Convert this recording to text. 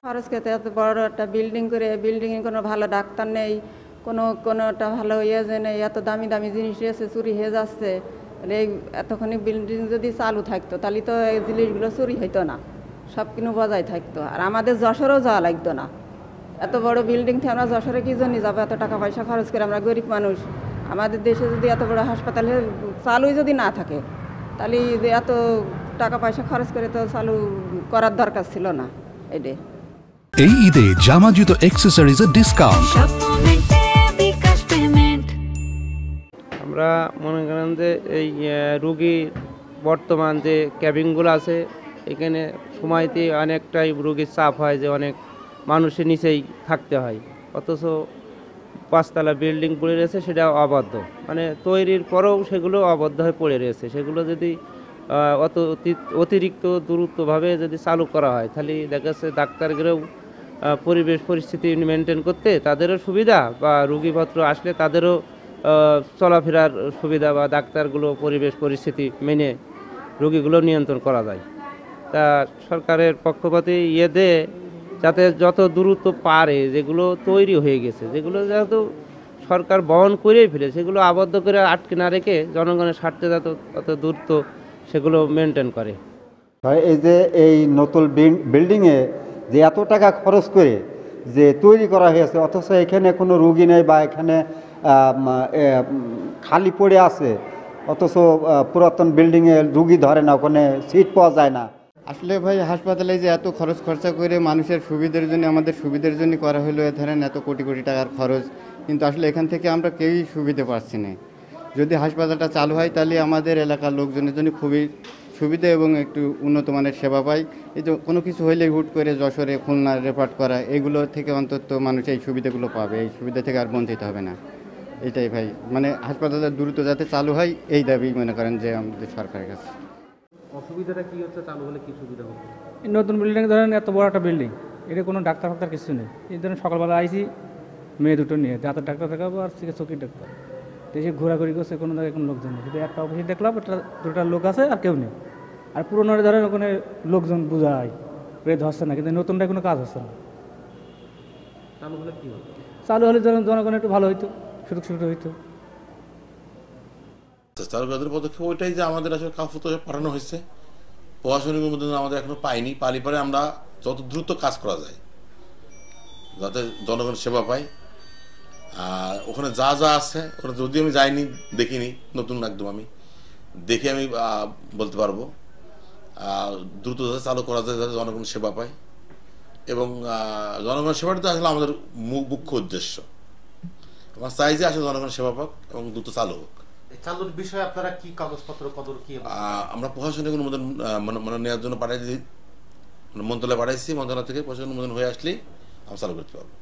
খরচ করতে এত বড় একটা বিল্ডিং করে বিল্ডিংয়ে কোনো ভালো ডাক্তার নেই, কোনোটা ভালো ইয়ে নেই, এত দামি দামি জিনিস এসে চুরি হয়ে যাচ্ছে। এই এতক্ষণি বিল্ডিং যদি চালু থাকতো তাহলে তো এই জিনিসগুলো চুরি হইতো না, সব কিছু বজায় থাকতো। আর আমাদের যশোরেও যাওয়া লাগতো না। এত বড় বিল্ডিং থেকে আমরা যশোরে কী জন্য যাবো এত টাকা পয়সা খরচ করে? আমরা গরিব মানুষ। আমাদের দেশে যদি এত বড় হাসপাতালে চালুই যদি না থাকে তাহলে এত টাকা পয়সা খরচ করে তো চালু করার দরকার ছিল না। এটাই এই ঈদে জামা জুতো অ্যাক্সেসরিজের ডিসকাউন্ট। আমরা মনে করেন যে এই রুগী বর্তমান যে ক্যাবিনগুলো আছে এখানে সময়তে অনেকটাই রুগীর চাপ হয়, যে অনেক মানুষের নিচেই থাকতে হয়, অথচ 5 তলা বিল্ডিং পড়ে রয়েছে সেটা অবদ্ধ, মানে তৈরির পরেও সেগুলো অবদ্ধ হয়ে পড়ে রয়েছে। সেগুলো যদি অতিরিক্ত দূরত্বভাবে যদি চালু করা হয় তাহলে দেখা যাচ্ছে ডাক্তারগুলোও পরিবেশ পরিস্থিতি মেনটেন করতে তাদেরও সুবিধা, বা রুগীপত্র আসলে তাদেরও চলাফেরার সুবিধা, বা ডাক্তারগুলো পরিবেশ পরিস্থিতি মেনে রুগীগুলো নিয়ন্ত্রণ করা যায়। তা সরকারের পক্ষপাতে দেয় যাতে যত দূরত্ব পারে, যেগুলো তৈরি হয়ে গেছে, যেগুলো যেহেতু সরকার বহন করেই ফেলে, সেগুলো আবদ্ধ করে আটকে না রেখে জনগণের স্বার্থে যত অত দূরত্ব সেগুলো মেনটেন করে। এই যে এই নতুন বিল্ডিংয়ে যে এত টাকা খরচ করে যে তৈরি করা হয়েছে, অথচ এখানে কোনো রুগী নেই বা এখানে খালি পড়ে আছে, অথচ পুরাতন বিল্ডিংয়ে রুগী ধরে না, ওখানে সিট পাওয়া যায় না। আসলে ভাই হাসপাতালে যে এত খরচ খরচা করে মানুষের সুবিধার জন্য, আমাদের সুবিধার জন্য করা হলো, ধরেন এত কোটি কোটি টাকার খরচ, কিন্তু আসলে এখান থেকে আমরা কেউই সুবিধা পাচ্ছি না। যদি হাসপাতালটা চালু হয় তাহলে আমাদের এলাকার লোকজনের জন্য খুবই সুবিধা এবং একটু উন্নত মানের সেবা পাই। এই যে কোনো কিছু হইলে হুট করে যশোরে খুলনা রেফার করা, এগুলো থেকে অন্তত মানুষ এই সুবিধাগুলো পাবে, এই সুবিধা থেকে আর বঞ্চিত হবে না। এটাই ভাই, মানে হাসপাতালের দ্রুত যাতে চালু হয় এই দাবি মনে করেন যে আমাদের সরকারের কাছে। অসুবিধাটা কি হচ্ছে? চালু হলে কি সুবিধা হবে? নতুন বিল্ডিং ধরেন এত বড় একটা বিল্ডিং, এটা কোনো ডাক্তার ফাক্তার কিছু নেই। এই ধরেন সকালবেলা আইসি মেয়ে দুটো নিয়ে, দাঁতের ডাক্তার দেখাবো আর চিকিৎসকের ডাক্তার, দেশে ঘোরাঘুরি করছে, কোনো জায়গায় কোনো লোকজন নেই। কিন্তু একটা অফিসে দেখলাম দুটা লোক আছে আর কেউ নেই। আর পুরোনো ধরেন ওখানে লোকজন বোঝায় পেয়ে ধরছে না, কিন্তু নতুনটা কোনো কাজ হচ্ছে না। চালু হলে কি হবে? চালু হলে জনগণ একটু ভালো হইতো, সুযোগ সুবিধা হইতো। সরকারের পদক্ষেপ ওইটাই যে আমাদের আসলে কাগজপত্র পাঠানো হয়েছে, প্রশাসনিক অনুমোদন আমাদের এখনো পাইনি। পালি পরে আমরা যত দ্রুত কাজ করা যায় যাতে জনগণ সেবা পায়। আর ওখানে যা যা আছে ওটা যদি আমি যাইনি, দেখিনি, নতুন একদম আমি দেখে আমি বলতে পারবো। দ্রুত যাতে চালু করা যায় যাতে জনগণ সেবা পায়, এবং জনগণ সেবাটা তো আসলে আমাদের মুখ্য উদ্দেশ্য। আমরা চাই যে আসলে জনগণ সেবা পাক এবং দ্রুত চালু হোক। চালুর বিষয়ে আপনারা কি কাগজপত্র কদর কি? আমরা প্রশাসনিক অনুমোদন মানে নেওয়ার জন্য পাঠাইছি, মন্ত্রণালয়ে পাঠাইছি। মন্ত্রণালয় থেকে প্রশাসনিক অনুমোদন হয়ে আসলেই আমরা চালু করতে পারবো।